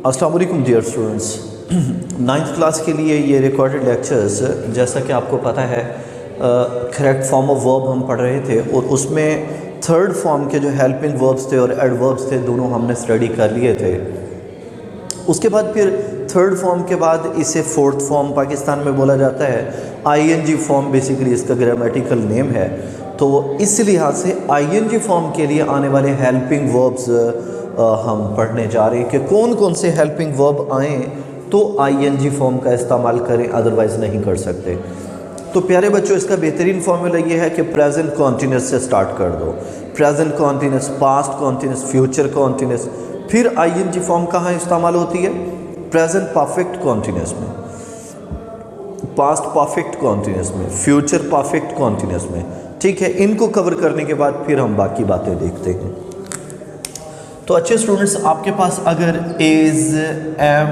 अस्सलाम वालेकुम dear students. Ninth class के लिए ये रिकॉर्डेड लेक्चर्स, जैसा कि आपको पता है, करेक्ट फॉर्म ऑफ वर्ब हम पढ़ रहे थे और उसमें थर्ड फॉर्म के जो हेल्पिंग वर्ब्स थे और एडवर्ब्स थे दोनों हमने स्टडी कर लिए थे। उसके बाद फिर थर्ड फॉर्म के बाद इसे फोर्थ फॉर्म पाकिस्तान में बोला जाता है। आईएनजी फॉर्म बेसिकली इसका ग्रामेटिकल नेम है। तो इस लिहाज से आईएनजी फॉर्म के लिए आने वाले हेल्पिंग वर्ब्स हम पढ़ने जा रहे हैं कि कौन कौन से हेल्पिंग वर्ब आएँ तो आईएनजी फॉर्म का इस्तेमाल करें, अदरवाइज़ नहीं कर सकते। तो प्यारे बच्चों, इसका बेहतरीन फार्मूला ये है कि प्रेजेंट कॉन्टीन्यूस से स्टार्ट कर दो। Present continuous, past continuous, future continuous. फिर आईएनजी फॉर्म कहाँ इस्तेमाल होती है? प्रेजेंट परफेक्ट कॉन्टीन्यूस में, पास्ट परफेक्ट कॉन्टीन्यूस में, फ्यूचर परफेक्ट कॉन्टीन्यूस में। ठीक है, इनको कवर करने के बाद फिर हम बाकी बातें देखते हैं। तो अच्छे स्टूडेंट्स, आपके पास अगर इज, एम,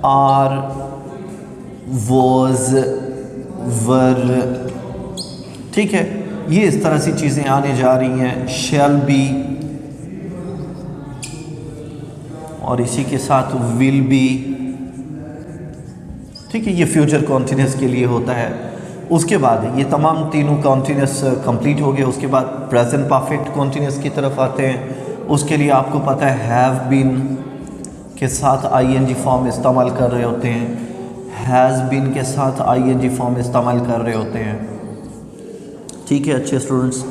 आर, वॉज, वर, ठीक है, ये इस तरह से चीज़ें आने जा रही हैं। शैल बी और इसी के साथ विल बी, ठीक है, ये फ्यूचर कॉन्टीन्यूस के लिए होता है। उसके बाद ये तमाम तीनों कॉन्टीन्यूस कंप्लीट हो गए। उसके बाद प्रेजेंट परफेक्ट कॉन्टीन्यूस की तरफ आते हैं। उसके लिए आपको पता है हैव बीन के साथ आईएनजी फॉर्म इस्तेमाल कर रहे होते हैं, हैज़ बीन के साथ आईएनजी फॉर्म इस्तेमाल कर रहे होते हैं। ठीक है अच्छे स्टूडेंट्स,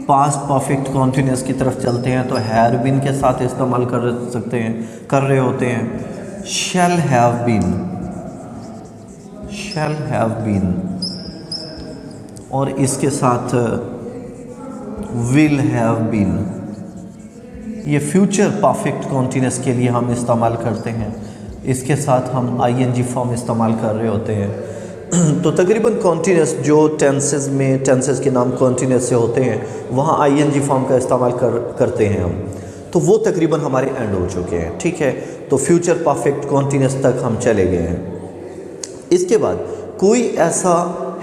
पास्ट परफेक्ट कॉन्टीन्यूस की तरफ चलते हैं तो हैव बीन के साथ इस्तेमाल कर रहे होते हैं। Shall have been, shall have been और इसके साथ विल हैव बीन, ये फ्यूचर परफेक्ट कॉन्टीन्यूस के लिए हम इस्तेमाल करते हैं। इसके साथ हम आईएनजी फॉर्म इस्तेमाल कर रहे होते हैं। तो तकरीबन कॉन्टीन्यूस जो टेंसेस में, टेंसेस के नाम कॉन्टीन्यूस से होते हैं, वहाँ आईएनजी फॉर्म का इस्तेमाल करते हैं हम। तो वो तकरीबन हमारे एंड हो चुके हैं। ठीक है, तो फ्यूचर परफेक्ट कॉन्टीन्यूस तक हम चले गए हैं। इसके बाद कोई ऐसा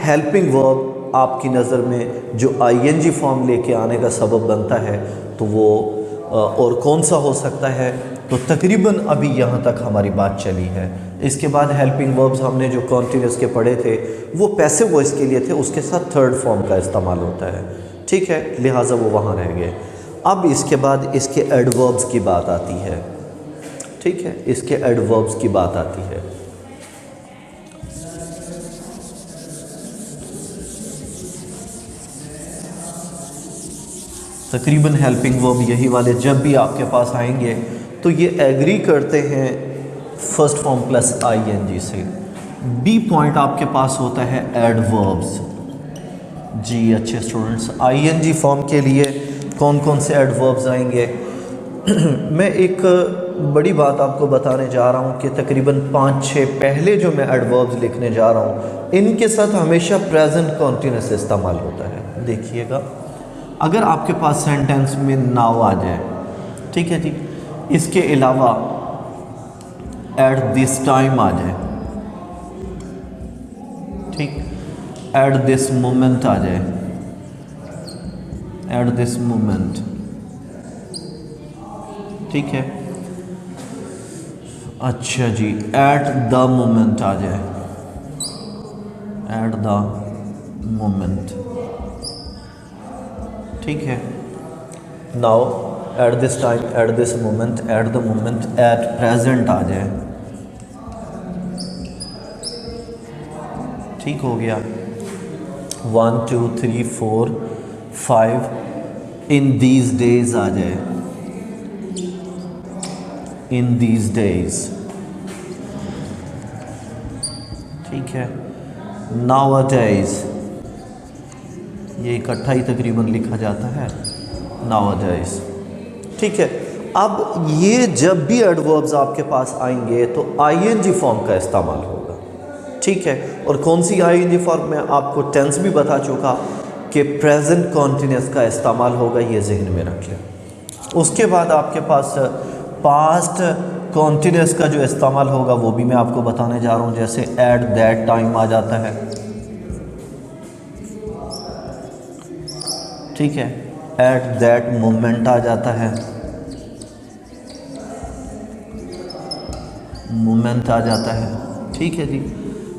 हेल्पिंग वर्ब आपकी नज़र में जो आईएनजी फॉर्म लेके आने का सबब बनता है तो वो और कौन सा हो सकता है? तो तकरीबन अभी यहाँ तक हमारी बात चली है। इसके बाद हेल्पिंग वर्ब्स हमने जो कॉन्टीन्यूस के पढ़े थे वो पैसिव वॉइस के लिए थे, उसके साथ थर्ड फॉर्म का इस्तेमाल होता है। ठीक है, लिहाजा वो वहाँ रह गए। अब इसके बाद इसके एडवर्ब्स की बात आती है। ठीक है, इसके एडवर्ब्स की बात आती है। तकरीबन हेल्पिंग वर्ब यही वाले जब भी आपके पास आएंगे तो ये एग्री करते हैं फर्स्ट फॉर्म प्लस आईएनजी से। बी पॉइंट आपके पास होता है एडवर्ब्स। जी अच्छे स्टूडेंट्स, आईएनजी फॉर्म के लिए कौन कौन से एडवर्ब्स आएंगे? मैं एक बड़ी बात आपको बताने जा रहा हूँ कि तकरीबन 5-6 पहले जो मैं एडवर्ब्स लिखने जा रहा हूँ इनके साथ हमेशा प्रेजेंट कॉन्टीन्यूस इस्तेमाल होता है। देखिएगा, अगर आपके पास सेंटेंस में नाउ आ जाए, ठीक है जी, इसके अलावा एट दिस टाइम आ जाए, ठीक, एट दिस मोमेंट आ जाए, एट दिस मोमेंट, ठीक है। अच्छा जी, एट द मोमेंट आ जाए, एट द मोमेंट, ठीक है। Now at this time, at this moment, at the moment, at present आ जाए, ठीक हो गया। 1 2 3 4 5 इन दीज डेज आ जाए, इन दीज डेज, ठीक है। नाउअडेज, ये इकट्ठा ही तकरीबन लिखा जाता है, नाउअडेज, ठीक है। अब ये जब भी एडवर्ब्स आपके पास आएंगे तो आईएनजी फॉर्म का इस्तेमाल होगा। ठीक है, और कौन सी आईएनजी फॉर्म? में आपको टेंस भी बता चुका कि प्रेजेंट कॉन्टीन्यूस का इस्तेमाल होगा, ये जहन में रख लें। उसके बाद आपके पास पास्ट कॉन्टीन्यूस का जो इस्तेमाल होगा वो भी मैं आपको बताने जा रहा हूँ। जैसे एट दैट टाइम आ जाता है, ठीक है, एट दैट मोमेंट आ जाता है, मोमेंट आ जाता है। ठीक है जी,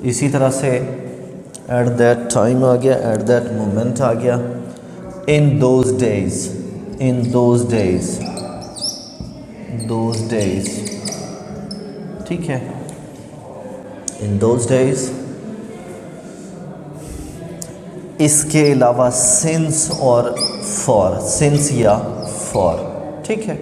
इसी तरह से एट दैट टाइम आ गया, एट दैट मोमेंट आ गया, in those days, in those days, those days. ठीक है, इन दोज डेज। इसके अलावा सिंस और फॉर, सिंस या फॉर। ठीक है,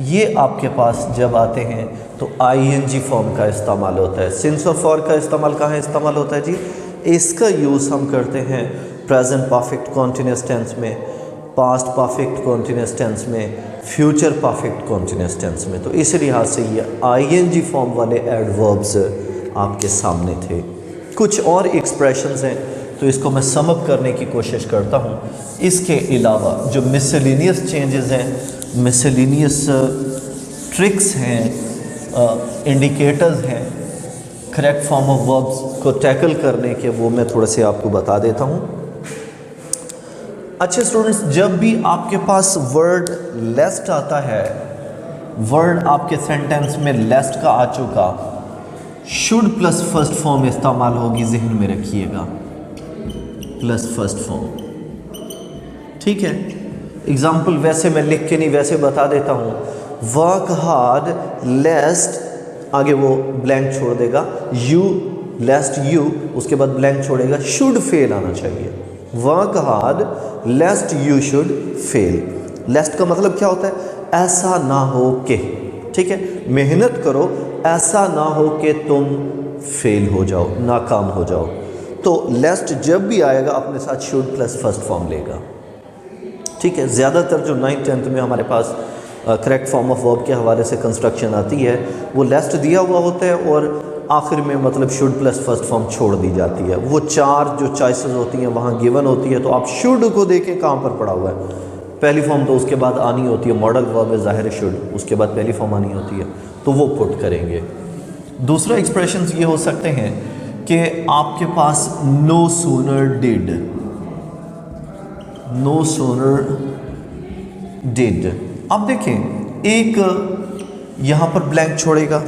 ये आपके पास जब आते हैं तो आईएनजी फॉर्म का इस्तेमाल होता है। सिंस और फॉर का इस्तेमाल कहाँ इस्तेमाल होता है जी? इसका यूज़ हम करते हैं प्रेजेंट परफेक्ट कॉन्टिन्यूअस टेंस में, पास्ट परफेक्ट कॉन्टिन्यूअस टेंस में, फ्यूचर परफेक्ट कॉन्टिन्यूअस टेंस में। तो इस लिहाज से ये आईएनजी फॉर्म वाले एडवर्ब्स आपके सामने थे। कुछ और एक्सप्रेशंस हैं तो इसको मैं सम अप करने की कोशिश करता हूँ। इसके अलावा जो मिसलिनियस चेंजेस हैं, मिसलिनियस ट्रिक्स हैं, इंडिकेटर्स हैं करेक्ट फॉर्म ऑफ वर्ब्स को टैकल करने के, वो मैं थोड़े से आपको बता देता हूँ। अच्छे स्टूडेंट्स, जब भी आपके पास वर्ड लेस्ट आता है, वर्ड आपके सेंटेंस में लेस्ट का आ चुका, शुड प्लस फर्स्ट फॉर्म इस्तेमाल होगी, जहन में रखिएगा, प्लस फर्स्ट फॉर्म। ठीक है, एग्जाम्पल वैसे मैं लिख के नहीं, वैसे बता देता हूँ। वर्क हार्ड लेस्ट, आगे वो ब्लैंक छोड़ देगा, यू लेस्ट यू, उसके बाद ब्लैंक छोड़ेगा, शुड फेल आना चाहिए। Work hard lest you should fail. Lest का मतलब क्या होता है? ऐसा ना हो के। ठीक है, मेहनत करो, ऐसा ना हो कि तुम फेल हो जाओ, नाकाम हो जाओ। तो लेस्ट जब भी आएगा अपने साथ शुड प्लस फर्स्ट फॉर्म लेगा। ठीक है, ज़्यादातर जो 9th 10th में हमारे पास करेक्ट फॉर्म ऑफ वर्ब के हवाले से कंस्ट्रक्शन आती है, वो लेस्ट दिया हुआ होता है और आखिर में मतलब शुड प्लस फर्स्ट फॉर्म छोड़ दी जाती है। वो 4 जो चॉइसेस होती हैं वहाँ गिवन होती है, तो आप शुड को देखें कहाँ पर पड़ा हुआ है। पहली फॉर्म तो उसके बाद आनी होती है, मॉडल वर्ब है ज़ाहिर शुड, उसके बाद पहली फॉर्म आनी होती है, तो वो पुट करेंगे। दूसरा एक्सप्रेशंस ये हो सकते हैं कि आपके पास no sooner did, no sooner did. अब देखें, एक यहाँ पर ब्लैंक छोड़ेगा,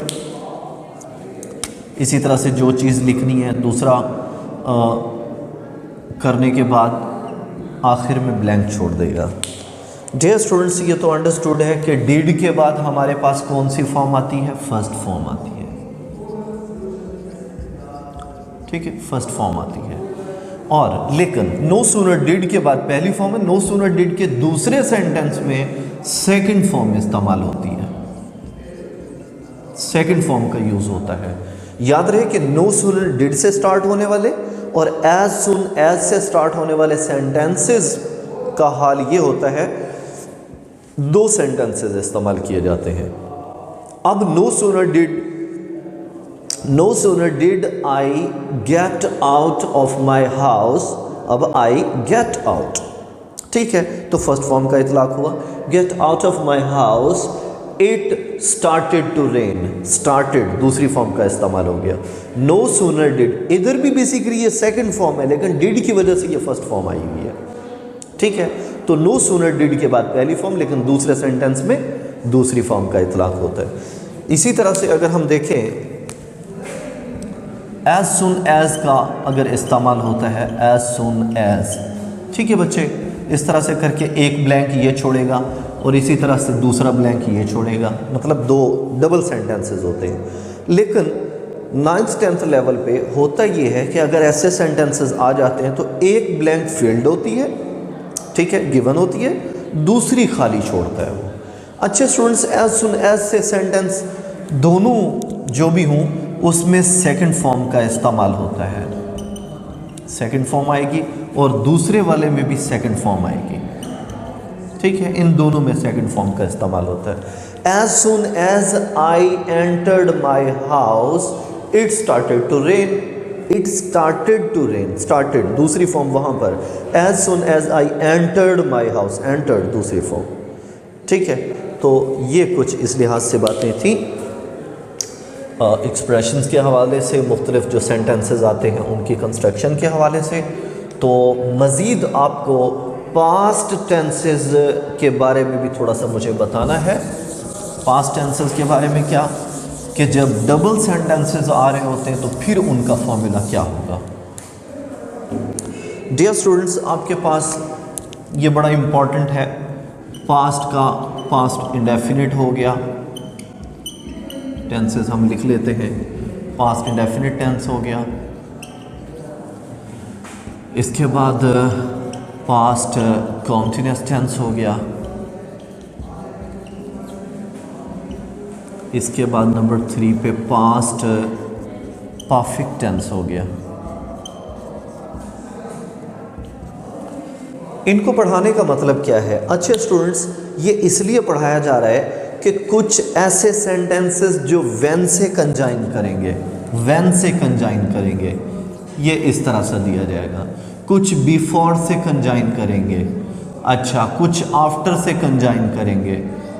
इसी तरह से जो चीज़ लिखनी है दूसरा करने के बाद आखिर में ब्लैंक छोड़ देगा। डियर स्टूडेंट्स, ये तो अंडरस्टूड है कि डिड के बाद हमारे पास कौन सी फॉर्म आती है? फर्स्ट फॉर्म आती है। ठीक है, फर्स्ट फॉर्म आती है। और लेकिन नो सूनर डिड के बाद पहली फॉर्म है, नो सूनर डिड के दूसरे सेंटेंस में सेकंड फॉर्म इस्तेमाल होती है, सेकंड फॉर्म का यूज होता है। याद रहे कि नो सूनर डिड से स्टार्ट होने वाले और एज सुन एज से स्टार्ट होने वाले सेंटेंसेस का हाल ये होता है, 2 सेंटेंसेस इस्तेमाल किए जाते हैं। अब no sooner did I get out of my house, अब आई गेट आउट। ठीक है, तो फर्स्ट फॉर्म का इतलाक हुआ, get out of my house, it started to rain, started दूसरी फॉर्म का इस्तेमाल हो गया। नो सूनर डिड, इधर भी बेसिकली ये सेकंड फॉर्म है, लेकिन डिड की वजह से ये फर्स्ट फॉर्म आई हुई है। ठीक है, तो नो सूनर डिड के बाद पहली फॉर्म, लेकिन दूसरे सेंटेंस में दूसरी फॉर्म का इतलाक होता है। इसी तरह से अगर हम देखें, एज सुन एज का अगर इस्तेमाल होता है, एज सुन एज। ठीक है बच्चे, इस तरह से करके एक ब्लैंक ये छोड़ेगा और इसी तरह से दूसरा ब्लैंक ये छोड़ेगा, मतलब 2 डबल सेंटेंसेस होते हैं। लेकिन 9th 10th लेवल पे होता ये है कि अगर ऐसे सेंटेंसेस आ जाते हैं तो एक ब्लैंक फील्ड होती है, ठीक है, गिवन होती है, दूसरी खाली छोड़ता है वो। अच्छे स्टूडेंट्स, एज सुन एज से सेंटेंस दोनों जो भी हों उसमें सेकंड फॉर्म का इस्तेमाल होता है, सेकंड फॉर्म आएगी और दूसरे वाले में भी सेकंड फॉर्म आएगी। ठीक है, इन दोनों में सेकंड फॉर्म का इस्तेमाल होता है। As soon as I entered my house, it started to rain, it started to rain, started दूसरी फॉर्म वहाँ पर। As soon as I entered my house, entered दूसरी फॉर्म। ठीक है, तो ये कुछ इस लिहाज से बातें थी एक्सप्रेशंस के हवाले से, मुख्तलिफ जो सेंटेंसेस आते हैं उनकी कंस्ट्रक्शन के हवाले से। तो मज़ीद आपको पास्ट टेंसेस के बारे में भी थोड़ा सा मुझे बताना है। पास्ट टेंसेस के बारे में क्या? कि जब डबल सेंटेंसेस आ रहे होते हैं तो फिर उनका फॉर्मूला क्या होगा। डियर स्टूडेंट्स, आपके पास ये बड़ा इम्पॉर्टेंट है, पास्ट का पास्ट इंडेफिनिट हो गया, टेंसेस हम लिख लेते हैं, पास्ट इंडेफिनिट टेंस हो गया, इसके बाद पास्ट कॉन्टिन्यूस टेंस हो गया, इसके बाद नंबर 3 पे पास्ट परफेक्ट टेंस हो गया। इनको पढ़ाने का मतलब क्या है? अच्छे स्टूडेंट्स, ये इसलिए पढ़ाया जा रहा है कि कुछ ऐसे सेंटेंसेस जो व्हेन से कंजाइन करेंगे, व्हेन से कंजाइन करेंगे, ये इस तरह से दिया जाएगा। कुछ बिफोर से कंजाइन करेंगे, अच्छा कुछ आफ्टर से कंजाइन करेंगे,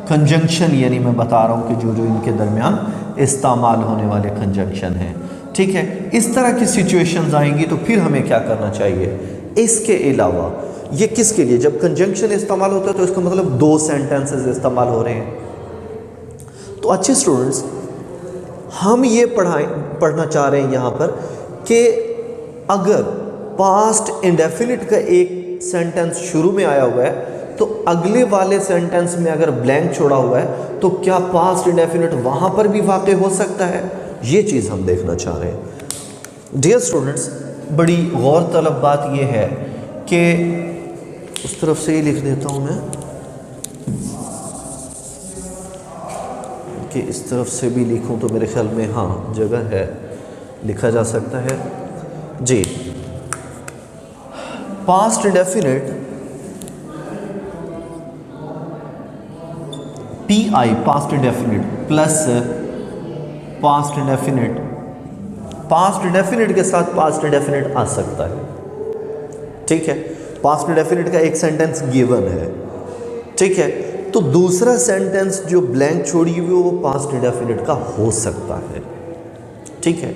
कंजंक्शन यानी मैं बता रहा हूँ कि जो जो इनके दरमियान इस्तेमाल होने वाले कंजंक्शन हैं, ठीक है। इस तरह की सिचुएशंस आएंगी तो फिर हमें क्या करना चाहिए? इसके अलावा ये किसके लिए? जब कंजंक्शन इस्तेमाल होता है तो इसका मतलब दो सेंटेंसेस इस्तेमाल हो रहे हैं। तो अच्छे स्टूडेंट्स, हम ये पढ़ना चाह रहे हैं यहाँ पर कि अगर पास्ट इंडेफिनिट का एक सेंटेंस शुरू में आया हुआ है तो अगले वाले सेंटेंस में अगर ब्लैंक छोड़ा हुआ है तो क्या पास्ट इंडेफिनिट वहाँ पर भी वाक़ हो सकता है? ये चीज़ हम देखना चाह रहे हैं। डियर स्टूडेंट्स, बड़ी गौर तलब बात यह है कि उस तरफ से ही लिख देता हूँ मैं कि इस तरफ से भी लिखूँ तो मेरे ख्याल में हाँ जगह है, लिखा जा सकता है जी। Past indefinite PI past indefinite plus past indefinite, past indefinite के साथ पास्ट इंडेफिनिट आ सकता है, ठीक है। पास्ट इंडेफिनिट का एक सेंटेंस गिवन है, ठीक है, तो दूसरा सेंटेंस जो ब्लैंक छोड़ी हुई वो पास्ट इंडेफिनिट का हो सकता है, ठीक है।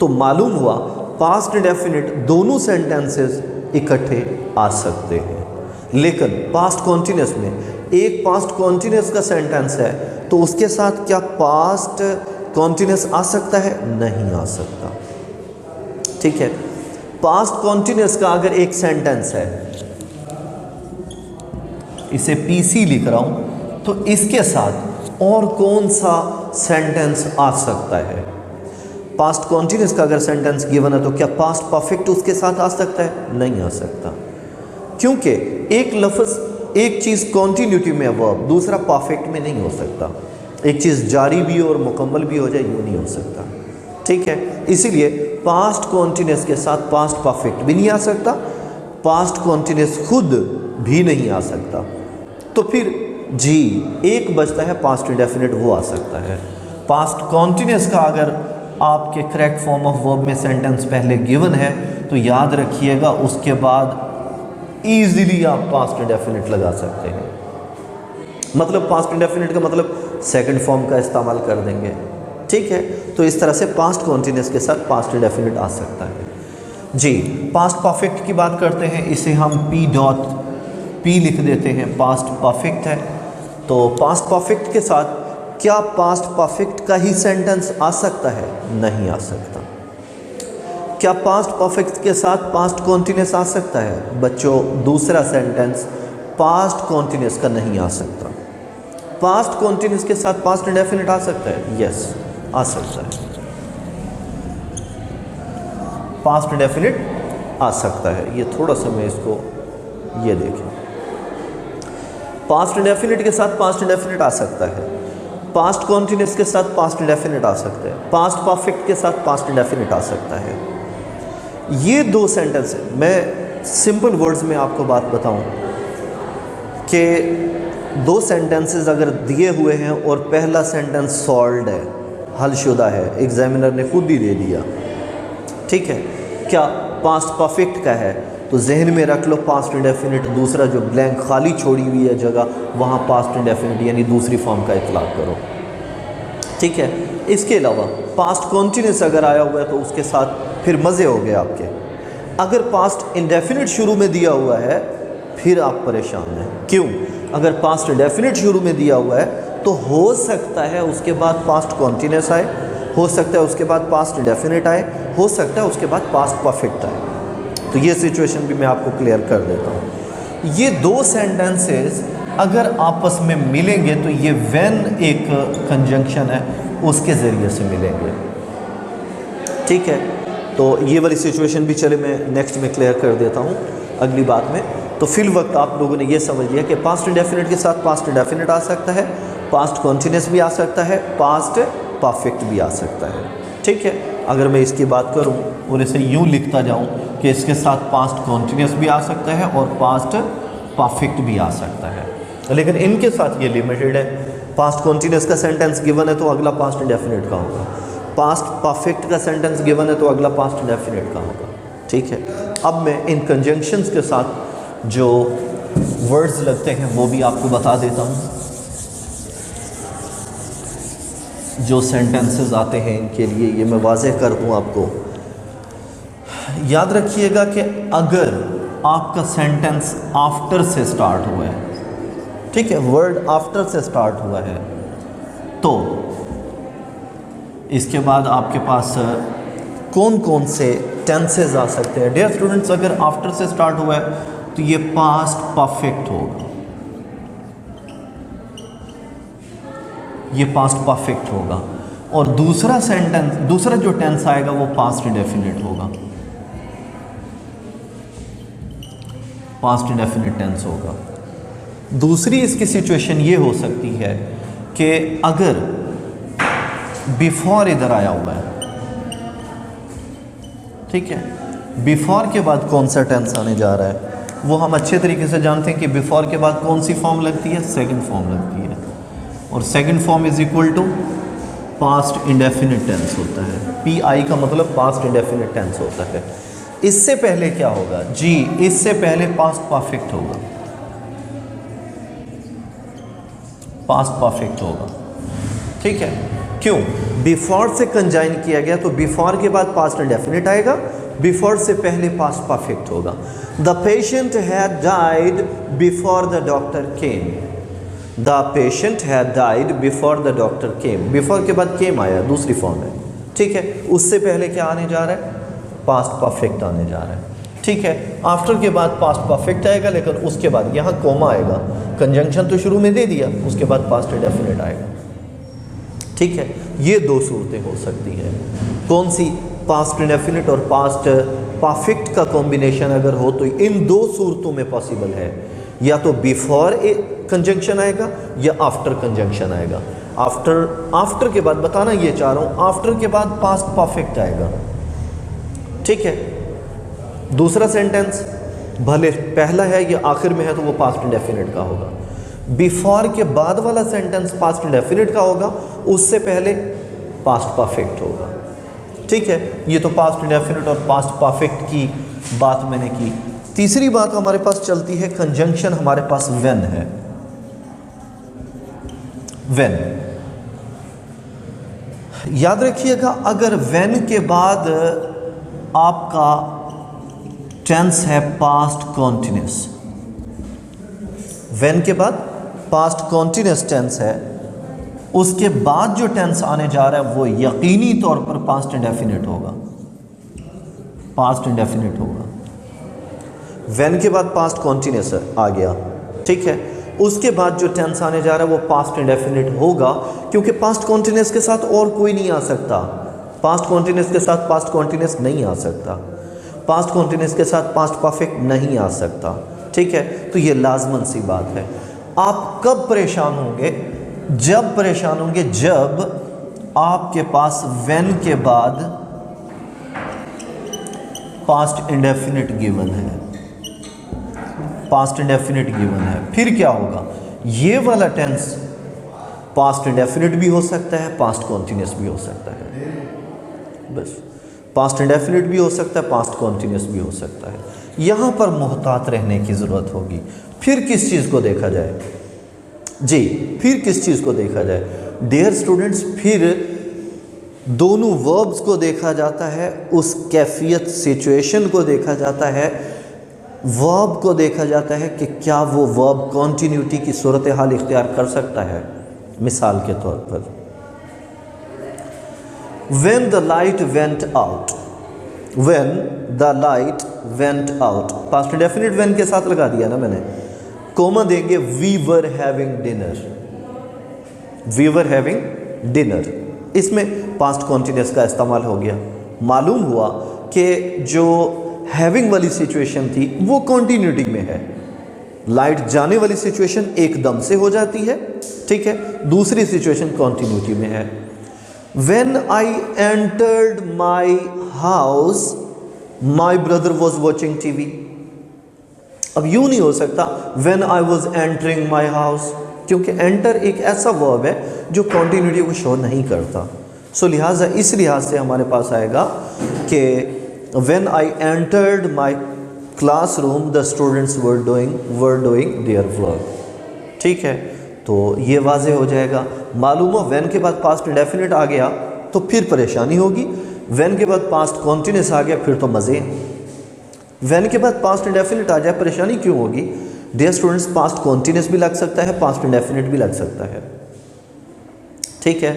तो मालूम हुआ पास्ट इंडेफिनिट दोनों सेंटेंसेस इकट्ठे आ सकते हैं, लेकिन पास्ट कॉन्टिन्यूस में एक पास्ट कॉन्टिन्यूस का सेंटेंस है तो उसके साथ क्या पास्ट कॉन्टिन्यूस आ सकता है? नहीं आ सकता, ठीक है। पास्ट कॉन्टिन्यूस का अगर एक सेंटेंस है, इसे PC लिख रहा हूं, तो इसके साथ और कौन सा सेंटेंस आ सकता है? पास्ट कॉन्टिन्यूस का अगर सेंटेंस गिवन है तो क्या पास्ट परफेक्ट उसके साथ आ सकता है? नहीं आ सकता, क्योंकि एक लफ्ज़, एक चीज़ कॉन्टिन्यूटी में वर्ब, दूसरा परफेक्ट में नहीं हो सकता। एक चीज़ जारी भी और मुकम्मल भी हो जाए, यूँ नहीं हो सकता, ठीक है। इसीलिए पास्ट कॉन्टिन्यूस के साथ पास्ट परफेक्ट भी नहीं आ सकता, पास्ट कॉन्टिन्यूस खुद भी नहीं आ सकता। तो फिर जी एक बचता है पास्ट इंडेफिनिट, वो आ सकता है। पास्ट कॉन्टिन्यूस का अगर आपके करेक्ट फॉर्म ऑफ वर्ब में सेंटेंस पहले गिवन है तो याद रखिएगा उसके बाद ईजिली आप पास्ट इंडेफिनिट लगा सकते हैं। मतलब पास्ट इंडेफिनिट का मतलब सेकंड फॉर्म का इस्तेमाल कर देंगे, ठीक है। तो इस तरह से पास्ट कॉन्टिन्यूस के साथ पास्ट इंडेफिनिट आ सकता है जी। पास्ट परफेक्ट की बात करते हैं, इसे हम P लिख देते हैं, पास्ट परफेक्ट है। तो पास्ट परफेक्ट के साथ क्या पास्ट परफेक्ट का ही सेंटेंस आ सकता है? नहीं आ सकता। क्या पास्ट परफेक्ट के साथ पास्ट कॉन्टिन्यूस आ सकता है? बच्चों, दूसरा सेंटेंस पास्ट कॉन्टिन्यूस का नहीं आ सकता। पास्ट कॉन्टिन्यूस के साथ पास्ट इंडेफिनिट आ सकता है? यस, आ सकता है, पास्ट इंडेफिनिट आ सकता है। ये थोड़ा सा मैं इसको, ये देखें, पास्ट इंडेफिनिट के साथ पास्ट इंडेफिनिट आ सकता है, पास्ट कॉन्टिन्यूस के साथ पास्ट इंडेफिनिट आ सकता है, पास्ट परफेक्ट के साथ पास्ट इंडेफिनिट आ सकता है। ये दो सेंटेंस है। मैं सिंपल वर्ड्स में आपको बात बताऊं कि दो सेंटेंसेस अगर दिए हुए हैं और पहला सेंटेंस सॉल्व्ड है, हलशुदा है, एग्जामिनर ने खुद ही दे दिया, ठीक है, क्या पास्ट परफेक्ट का है तो जहन में रख लो पास्ट इंडेफिनिट, दूसरा जो ब्लैंक खाली छोड़ी हुई है जगह वहाँ पास्ट इंडेफिनिट यानी दूसरी फॉर्म का इतलाक करो, ठीक है। इसके अलावा पास्ट कॉन्टिन्यूस अगर आया हुआ है तो उसके साथ फिर मज़े हो गए आपके। अगर पास्ट इंडेफिनिट शुरू में दिया हुआ है फिर आप परेशान हैं। क्यों? अगर पास्ट इंडेफिनिट शुरू में दिया हुआ है तो हो सकता है उसके बाद पास्ट कॉन्टीन्यूस आए, हो सकता है उसके बाद पास्ट इंडेफिनिट आए, हो सकता है उसके बाद पास्ट परफेक्ट आए। तो ये सिचुएशन भी मैं आपको क्लियर कर देता हूँ। ये दो सेंटेंसेस अगर आपस में मिलेंगे तो ये व्हेन एक कंजंक्शन है उसके ज़रिए से मिलेंगे, ठीक है। तो ये वाली सिचुएशन भी चले मैं नेक्स्ट में क्लियर कर देता हूँ अगली बात में। तो फिल वक्त आप लोगों ने ये समझ लिया कि पास्ट इंडेफिनिट के साथ पास्ट इंडेफिनिट आ सकता है, पास्ट कॉन्टीन्यूस भी आ सकता है, पास्ट परफेक्ट भी आ सकता है, ठीक है। अगर मैं इसकी बात करूं और इसे यूं लिखता जाऊं कि इसके साथ पास्ट कॉन्टीन्यूस भी आ सकता है और पास्ट परफेक्ट भी आ सकता है, लेकिन इनके साथ ये लिमिटेड है। पास्ट कॉन्टीन्यूस का सेंटेंस गिवन है तो अगला पास्ट इंडेफिनिट का होगा, पास्ट परफेक्ट का सेंटेंस गिवन है तो अगला पास्ट इंडेफिनिट का होगा, ठीक है। अब मैं इन कंजंक्शंस के साथ जो वर्ड्स लगते हैं वो भी आपको बता देता हूँ। जो सेंटेंसेस आते हैं इनके लिए ये मैं वाज़ेह कर दूँ आपको। याद रखिएगा कि अगर आपका सेंटेंस आफ्टर से स्टार्ट हुआ है, ठीक है, वर्ड आफ्टर से स्टार्ट हुआ है, तो इसके बाद आपके पास कौन कौन से टेंसेस आ सकते हैं। डियर स्टूडेंट्स, अगर आफ्टर से स्टार्ट हुआ है तो ये पास्ट परफेक्ट होगा, ये पास्ट परफेक्ट होगा। और दूसरा सेंटेंस, दूसरा जो टेंस आएगा वो पास्ट इंडेफिनिट होगा, पास्ट इंडेफिनिट टेंस होगा। दूसरी इसकी सिचुएशन ये हो सकती है कि अगर बिफोर इधर आया हुआ है, ठीक है, बिफोर के बाद कौन सा टेंस आने जा रहा है वो हम अच्छे तरीके से जानते हैं कि बिफोर के बाद कौन सी फॉर्म लगती है, सेकंड फॉर्म लगती है, और second form is equal to past indefinite tense होता है। पी आई का मतलब पास्ट इंडेफिनिट टेंस होता है। इससे पहले क्या होगा जी, इससे पहले पास्ट परफेक्ट होगा, पास्ट परफेक्ट होगा, ठीक है। क्यों? बिफोर से कंजाइन किया गया तो बिफोर के बाद पास्ट इंडेफिनिट आएगा, बिफोर से पहले पास्ट परफेक्ट होगा। The patient had died before the doctor came, the patient had died before the doctor came, before के बाद केम आया, दूसरी फॉर्म है, ठीक है। उससे पहले क्या आने जा रहा है, पास्ट परफेक्ट आने जा रहा है, ठीक है। आफ्टर के बाद पास्ट परफेक्ट आएगा, लेकिन उसके बाद यहाँ कोमा आएगा, कंजंक्शन तो शुरू में दे दिया, उसके बाद पास्ट इंडेफिनिट आएगा, ठीक है। ये दो सूरतें हो सकती हैं। कौन सी? पास्ट इंडेफिनिट और पास्ट परफेक्ट का कॉम्बिनेशन अगर हो तो इन दो सूरतों में पॉसिबल है, या तो बिफोर कंजंक्शन आएगा या आफ्टर कंजंक्शन आएगा। आफ्टर के बाद बताना ये चाह रहा हूँ, आफ्टर के बाद पास्ट परफेक्ट आएगा, ठीक है। दूसरा सेंटेंस भले पहला है या आखिर में है तो वो पास्ट इंडेफिनिट का होगा। बिफोर के बाद वाला सेंटेंस पास्ट इंडेफिनिट का होगा, उससे पहले पास्ट परफेक्ट होगा, ठीक है। ये तो पास्ट इंडेफिनिट और पास्ट परफेक्ट की बात मैंने की। तीसरी बात हमारे पास चलती है, कंजंक्शन हमारे पास व्हेन है। व्हेन, याद रखिएगा, अगर व्हेन के बाद आपका टेंस है पास्ट कॉन्टिन्यूस, व्हेन के बाद पास्ट कॉन्टिन्यूस टेंस है, उसके बाद जो टेंस आने जा रहा है वो यकीनी तौर पर पास्ट इंडेफिनिट होगा, पास्ट इंडेफिनिट होगा। व्हेन के बाद पास्ट कॉन्टिन्यूस आ गया, ठीक है। उसके बाद जो टेंस आने जा रहा है वो पास्ट इंडेफिनिट होगा, क्योंकि पास्ट कॉन्टिन्यूस के साथ और कोई नहीं आ सकता, पास्ट कॉन्टिन्यूस के साथ पास्ट कॉन्टिन्यूस नहीं आ सकता, पास्ट कॉन्टिन्यूस के साथ पास्ट परफेक्ट नहीं आ सकता, ठीक है। तो ये लाजमन सी बात है। आप कब परेशान होंगे? जब परेशान होंगे जब आपके पास व्हेन के बाद पास्ट इंडेफिनिट गिवन है, पास्ट इंडेफिनिट गिवन है। फिर क्या होगा? ये वाला टेंस पास्ट इंडेफिनिट भी हो सकता है, पास्ट कॉन्टिन्यूस भी हो सकता है, बस पास्ट इंडेफिनिट भी हो सकता है, पास्ट कॉन्टिन्यूस भी हो सकता है। यहाँ पर मोहतात रहने की ज़रूरत होगी। फिर किस चीज़ को देखा जाए जी, फिर किस चीज़ को देखा जाए डियर स्टूडेंट्स? फिर दोनों वर्ब्स को देखा जाता है, उस कैफियत सिचुएशन को देखा जाता है, वर्ब को देखा जाता है कि क्या वो वर्ब कॉन्टिन्यूटी की सूरत हाल इख्तियार कर सकता है मिसाल के तौर पर when the light went out, when the light went out, past indefinite when के साथ लगा दिया ना मैंने, कोमा देंगे we were having dinner, we were having dinner, इसमें पास्ट कॉन्टिन्यूस का इस्तेमाल हो गया। मालूम हुआ कि जो हैविंग वाली सिचुएशन थी वो कॉन्टिन्यूटी में है, लाइट जाने वाली सिचुएशन एकदम से हो जाती है, ठीक है, दूसरी सिचुएशन कॉन्टिन्यूटी में है। When I entered my house, my brother was watching TV। अब यूं नहीं हो सकता when I was entering my house, क्योंकि enter एक ऐसा वर्ब है जो कॉन्टिन्यूटी को शो नहीं करता। सो लिहाजा इस लिहाज से हमारे पास आएगा कि when I entered my classroom the students were doing their work, ठीक है, तो ये वाजे हो जाएगा। मालूम हो वैन के बाद पास्ट इंडेफिनिट आ गया तो फिर परेशानी होगी, वैन के बाद पास्ट कॉन्टिन्यूस आ गया फिर तो मज़े हैं। वैन के बाद पास्ट इंडेफिनिट आ जाए परेशानी क्यों होगी? डियर स्टूडेंट्स, पास्ट कॉन्टिन्यूस भी लग सकता है, पास्ट इंडेफिनिट भी लग सकता है, ठीक है।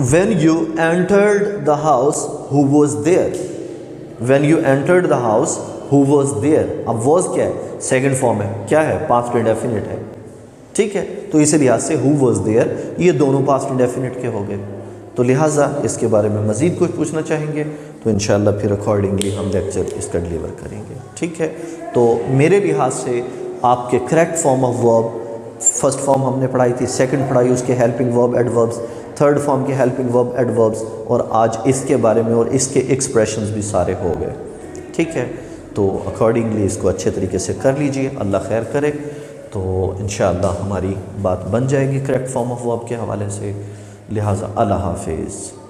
When you entered the house, who was there? When you entered the house, who was there? अब was क्या है? सेकंड फॉर्म है, क्या है? पास्ट इंडेफिनिट है, ठीक है। तो इसी लिहाज से who was there ये दोनों पास्ट इंडेफिनिट के हो गए। तो लिहाजा इसके बारे में मज़ीद कुछ पूछना चाहेंगे तो इंशाल्लाह फिर अकॉर्डिंगली हम लेक्चर इसका डिलीवर करेंगे, ठीक है। तो मेरे लिहाज से आपके correct form of verb, first form हमने पढ़ाई थी, सेकंड पढ़ाई उसके helping verb adverbs, third form के हेल्पिंग वर्ब एडवर्ब्स, और आज इसके बारे में और इसके एक्सप्रेशंस भी सारे हो गए, ठीक है। तो अकॉर्डिंगली इसको अच्छे तरीके से कर लीजिए, अल्लाह खैर करे, तो इंशाअल्लाह हमारी बात बन जाएगी करेक्ट फॉर्म ऑफ वर्ब के हवाले से। लिहाजा अल्लाह हाफिज़।